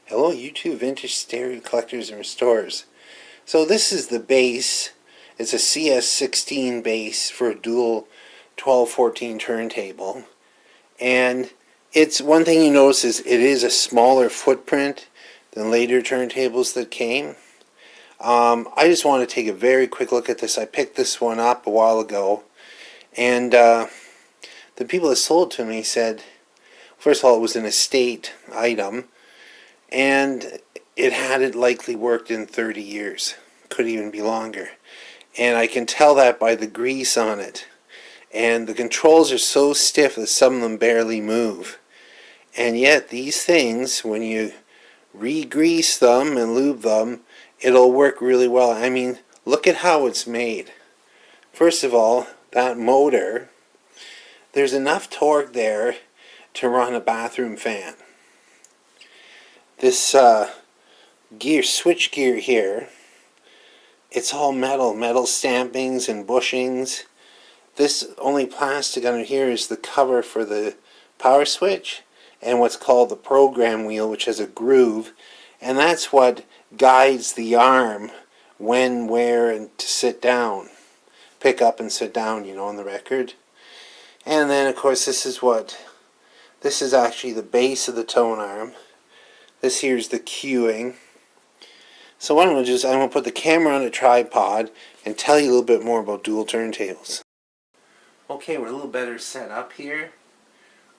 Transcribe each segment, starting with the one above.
Hello YouTube vintage stereo collectors and restorers. So this is the bass. It's a CS16 bass for a dual 12-14 turntable. And it's one thing you notice is it is a smaller footprint than later turntables that came. I just want to take a very quick look at this. I picked this one up a while ago, and the people that sold it to me said, first of all, it was an estate item, and it hadn't likely worked in 30 years. Could even be longer. And I can tell that by the grease on it. And the controls are so stiff that some of them barely move. And yet these things, when you re-grease them and lube them, it'll work really well. I mean, look at how it's made. First of all, that motor, there's enough torque there to run a bathroom fan. This switch gear here, it's all metal stampings and bushings. This only plastic under here is the cover for the power switch and what's called the program wheel, which has a groove, and that's what guides the arm when, where, and to sit down. Pick up and sit down, on the record. And then of course this is actually the base of the tone arm. This here's the cueing. So what I'm going to do is I'm going to put the camera on a tripod and tell you a little bit more about dual turntables. Okay, we're a little better set up here.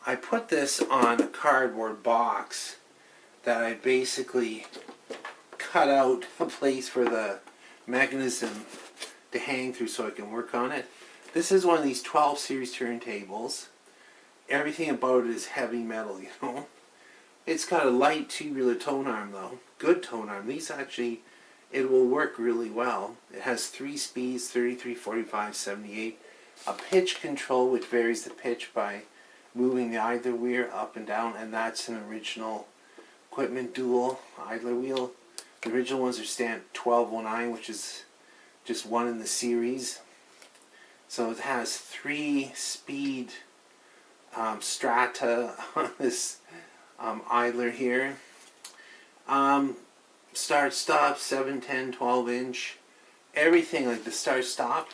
I put this on a cardboard box that I basically cut out a place for the mechanism to hang through so I can work on it. This is one of these 12 series turntables. Everything about it is heavy metal, It's got a light tubular tone arm though. Good tone arm. These actually, it will work really well. It has 3 speeds, 33, 45, 78. A pitch control which varies the pitch by moving the idler wheel up and down, and that's an original equipment dual idler wheel. The original ones are stamped 1209, which is just one in the series. So it has 3 speed strata on this idler here. Start stop 7, 10, 12 inch. Everything like the start stop,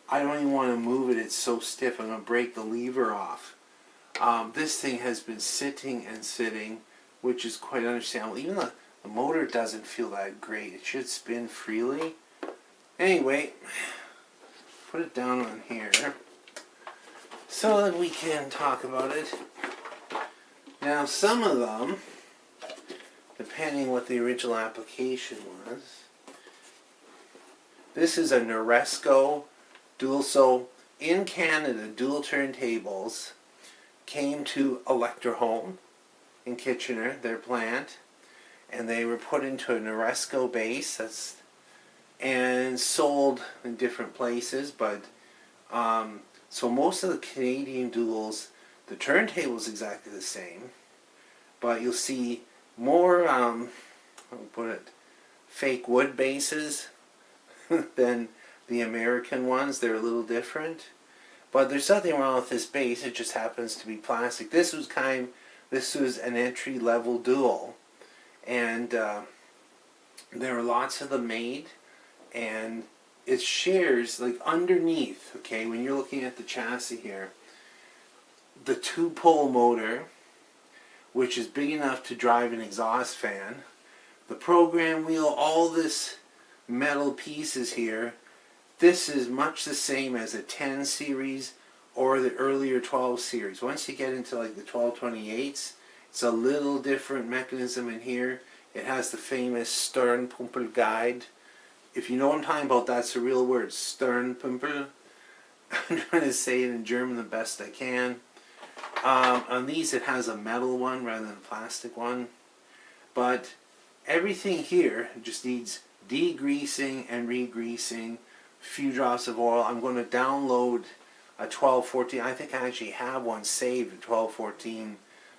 I don't even want to move it, it's so stiff. I'm going to break the lever off. This thing has been sitting and sitting, which is quite understandable. Even the motor doesn't feel that great. It should spin freely. Anyway, put it down on here so that we can talk about it. Now some of them, depending what the original application was, this is a Noresco dual. So in Canada, dual turntables came to Electrohome in Kitchener, their plant, and they were put into a Noresco base and sold in different places. But so most of the Canadian duals, the turntable is exactly the same, but you'll see more fake wood bases than the American ones. They're a little different, but there's nothing wrong with this base. It just happens to be plastic. This was an entry-level dual, and there are lots of them made, and it shares, like underneath, okay, when you're looking at the chassis here, the 2-pole motor, which is big enough to drive an exhaust fan, the program wheel, all this metal pieces here, this is much the same as a 10 series or the earlier 12 series. Once you get into like the 1228s, it's a little different mechanism in here. It has the famous turntable guide. If you know what I'm talking about, that's the real word, turntable. I'm trying to say it in German the best I can. On these it has a metal one rather than a plastic one. But everything here just needs degreasing and re-greasing, a few drops of oil. I'm going to download a 1214. I think I actually have one saved, a 1214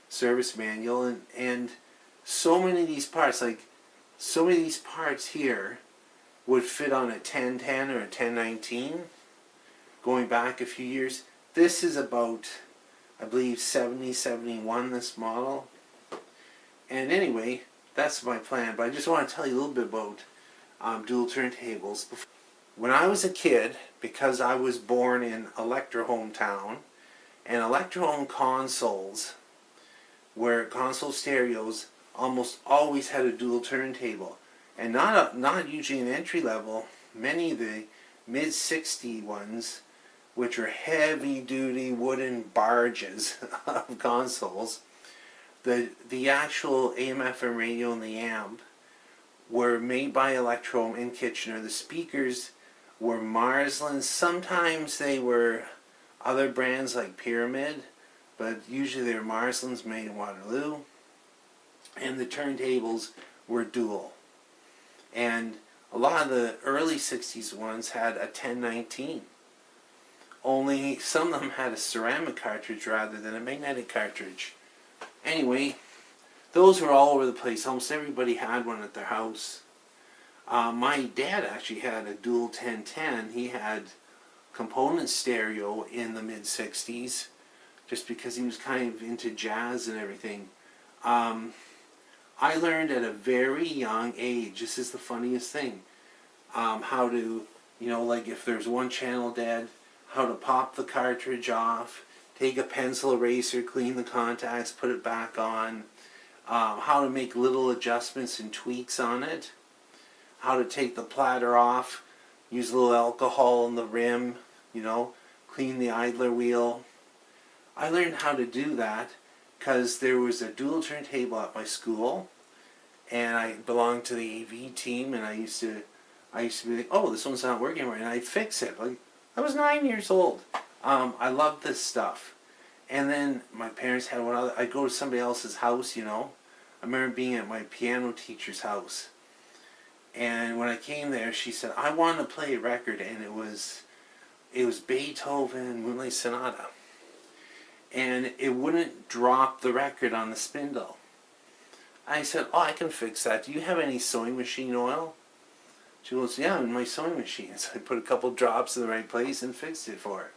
service manual. And so many of these parts, here would fit on a 1010 or a 1019 going back a few years. This is about, I believe, 70, 71, this model. And anyway, that's my plan. But I just want to tell you a little bit about dual turntables. When I was a kid, because I was born in Electrohome town, and Electrohome consoles, where console stereos almost always had a dual turntable, and not usually an entry level. Many of the mid 60 ones, which are heavy duty wooden barges of consoles, the actual AM/FM radio and the amp were made by Electrohome in Kitchener. The speakers were Marsland. Sometimes they were other brands like Pyramid, but usually they were Marslands made in Waterloo. And the turntables were dual. And a lot of the early 60s ones had a 1019. Only some of them had a ceramic cartridge rather than a magnetic cartridge. Anyway, those were all over the place. Almost everybody had one at their house. My dad actually had a dual 1010. He had component stereo in the mid 60s, just because he was kind of into jazz and everything. I learned at a very young age, this is the funniest thing, how to, like if there's one channel dead, how to pop the cartridge off, take a pencil eraser, clean the contacts, put it back on, how to make little adjustments and tweaks on it, how to take the platter off, use a little alcohol in the rim, clean the idler wheel. I learned how to do that because there was a dual turntable at my school, and I belonged to the AV team, and I used to be like, oh, this one's not working right, and I'd fix it. Like, I was 9 years old. I loved this stuff. And then my parents had one other. I'd go to somebody else's house, I remember being at my piano teacher's house. And when I came there, she said, I want to play a record, and it was Beethoven, Moonlight Sonata. And it wouldn't drop the record on the spindle. I said, oh, I can fix that. Do you have any sewing machine oil? She goes, yeah, in my sewing machine. So I put a couple drops in the right place and fixed it for her.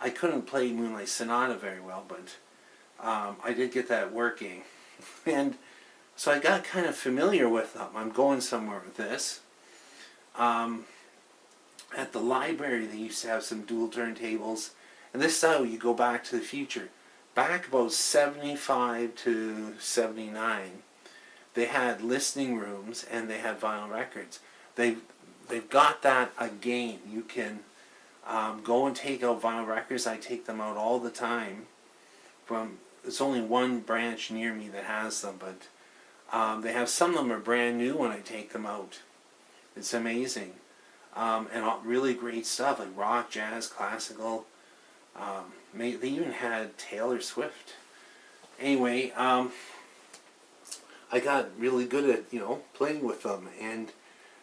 I couldn't play Moonlight Sonata very well, but I did get that working. And so I got kind of familiar with them. I'm going somewhere with this. At the library, they used to have some dual turntables. And this is how you go back to the future. Back about 75 to 79, they had listening rooms and they had vinyl records. They've got that again. You can go and take out vinyl records. I take them out all the time. It's only one branch near me that has them, but they have some of them are brand new when I take them out. It's amazing. And really great stuff like rock, jazz, classical. They even had Taylor Swift. Anyway, I got really good at playing with them, and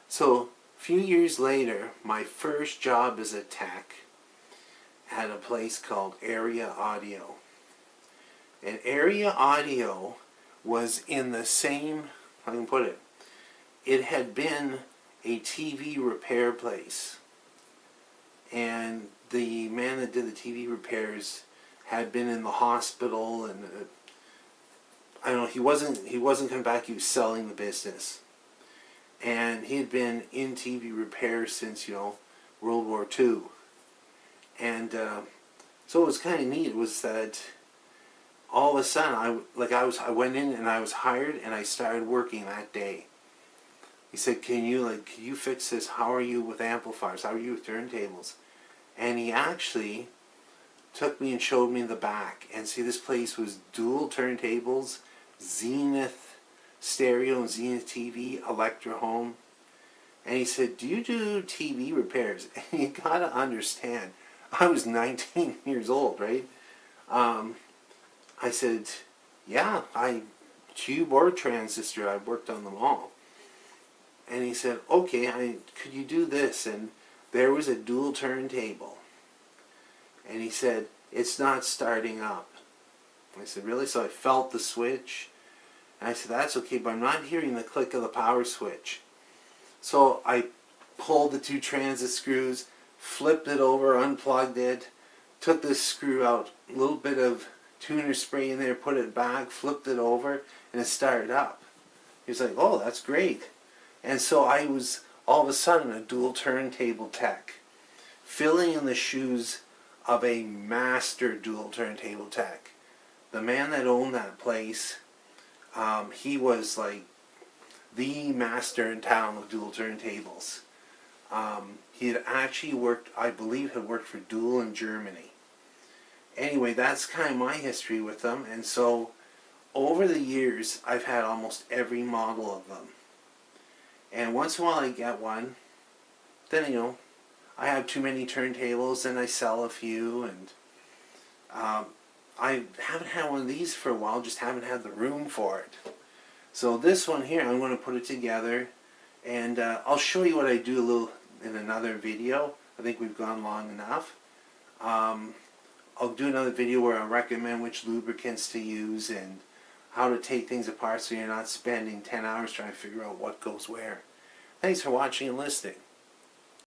so a few years later, my first job as a tech at a place called Area Audio. And Area Audio was in the same, how can I put it, it had been a TV repair place. And the man that did the TV repairs had been in the hospital, and I don't know, he wasn't coming back, he was selling the business. And he had been in TV repair since, World War II. And so it was kind of neat. It was that all of a sudden, I went in and I was hired and I started working that day. He said, can you fix this? How are you with amplifiers? How are you with turntables? And he actually took me and showed me the back. And see, this place was dual turntables, Zenith stereo and Zenith TV, Electrohome. And he said, do you do TV repairs? And you gotta understand, I was 19 years old, right? I said, yeah, tube or transistor, I've worked on them all. And he said, okay, could you do this? And there was a dual turntable. And he said, it's not starting up. I said, really? So I felt the switch. And I said, that's okay, but I'm not hearing the click of the power switch. So I pulled the two transit screws, flipped it over, unplugged it, took this screw out, a little bit of tuner spray in there, put it back, flipped it over, and it started up. He was like, oh, that's great. And so I was all of a sudden a dual turntable tech, filling in the shoes of a master dual turntable tech. The man that owned that place, he was like the master in town of dual turntables. He had actually worked, I believe, had worked for Dual in Germany. Anyway, that's kind of my history with them, and so over the years, I've had almost every model of them. And once in a while, I get one. Then I have too many turntables, and I sell a few, and I haven't had one of these for a while. Just haven't had the room for it. So this one here, I'm going to put it together, and I'll show you what I do a little in another video. I think we've gone long enough. I'll do another video where I recommend which lubricants to use and how to take things apart so you're not spending 10 hours trying to figure out what goes where. Thanks for watching and listening.